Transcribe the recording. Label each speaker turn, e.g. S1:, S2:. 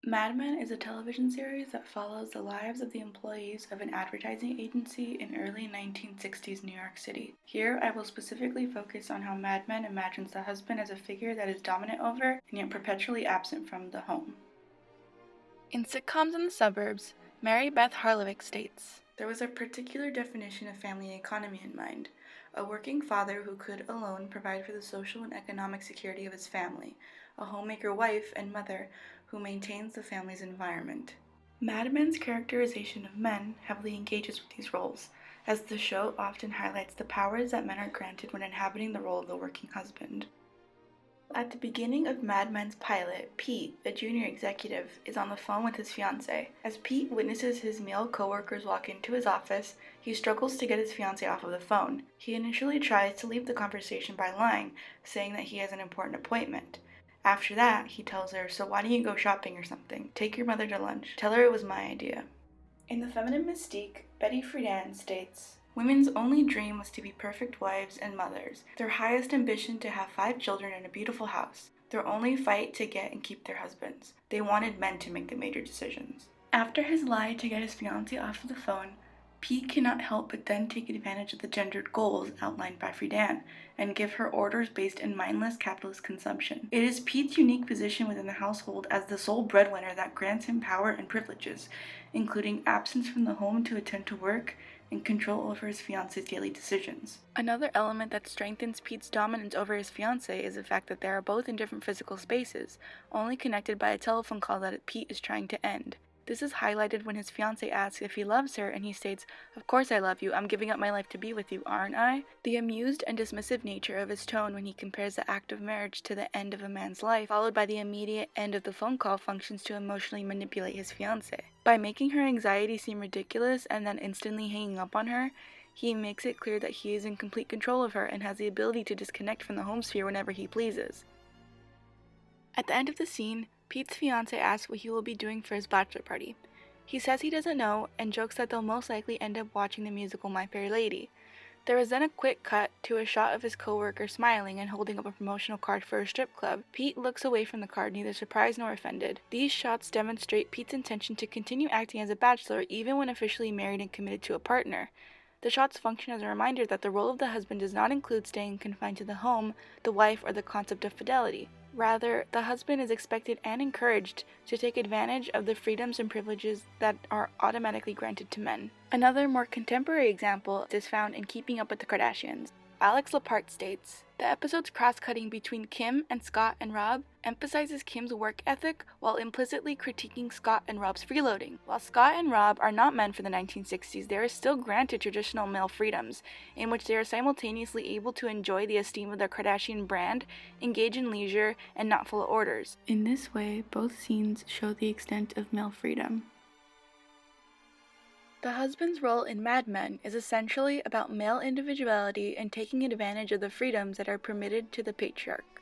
S1: Mad Men is a television series that follows the lives of the employees of an advertising agency in early 1960s New York City. Here, I will specifically focus on how Mad Men imagines the husband as a figure that is dominant over and yet perpetually absent from the home. In sitcoms in the suburbs, Mary Beth Harlovick states, "There was a particular definition of family economy in mind, a working father who could alone provide for the social and economic security of his family, a homemaker wife and mother who maintains the family's environment." Mad Men's characterization of men heavily engages with these roles, as the show often highlights the powers that men are granted when inhabiting the role of the working husband. At the beginning of Mad Men's pilot, Pete, a junior executive, is on the phone with his fiancée. As Pete witnesses his male coworkers walk into his office, he struggles to get his fiancée off of the phone. He initially tries to leave the conversation by lying, saying that he has an important appointment. After that, he tells her, "So why don't you go shopping or something? Take your mother to lunch. Tell her it was my idea." In The Feminine Mystique, Betty Friedan states, "Women's only dream was to be perfect wives and mothers, their highest ambition to have 5 children and a beautiful house, their only fight to get and keep their husbands. They wanted men to make the major decisions." After his lie to get his fiancée off of the phone, Pete cannot help but then take advantage of the gendered goals outlined by Friedan and give her orders based in mindless capitalist consumption. It is Pete's unique position within the household as the sole breadwinner that grants him power and privileges, including absence from the home to attend to work and control over his fiancée's daily decisions. Another element that strengthens Pete's dominance over his fiancée is the fact that they are both in different physical spaces, only connected by a telephone call that Pete is trying to end. This is highlighted when his fiancée asks if he loves her and he states, "Of course I love you, I'm giving up my life to be with you, aren't I?" The amused and dismissive nature of his tone when he compares the act of marriage to the end of a man's life, followed by the immediate end of the phone call, functions to emotionally manipulate his fiancée. By making her anxiety seem ridiculous and then instantly hanging up on her, he makes it clear that he is in complete control of her and has the ability to disconnect from the home sphere whenever he pleases. At the end of the scene, Pete's fiancée asks what he will be doing for his bachelor party. He says he doesn't know and jokes that they'll most likely end up watching the musical My Fair Lady. There is then a quick cut to a shot of his coworker smiling and holding up a promotional card for a strip club. Pete looks away from the card, neither surprised nor offended. These shots demonstrate Pete's intention to continue acting as a bachelor even when officially married and committed to a partner. The shots function as a reminder that the role of the husband does not include staying confined to the home, the wife, or the concept of fidelity. Rather, the husband is expected and encouraged to take advantage of the freedoms and privileges that are automatically granted to men. Another more contemporary example is found in Keeping Up with the Kardashians. Alex Lapart states, "The episode's cross-cutting between Kim and Scott and Rob emphasizes Kim's work ethic while implicitly critiquing Scott and Rob's freeloading. While Scott and Rob are not men for the 1960s, they are still granted traditional male freedoms, in which they are simultaneously able to enjoy the esteem of their Kardashian brand, engage in leisure, and not follow orders." In this way, both scenes show the extent of male freedom. The husband's role in Mad Men is essentially about male individuality and taking advantage of the freedoms that are permitted to the patriarch.